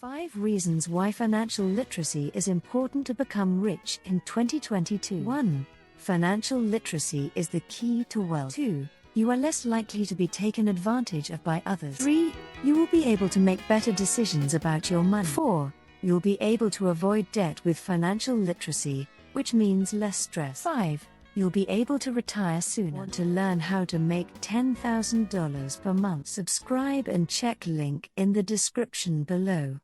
5 reasons why financial literacy is important to become rich in 2022. 1. Financial literacy is the key to wealth. 2. You are less likely to be taken advantage of by others. 3. You will be able to make better decisions about your money. 4. You'll be able to avoid debt with financial literacy, which means less stress. 5. You'll be able to retire sooner. Want to learn how to make $10,000 per month? Subscribe and check link in the description below.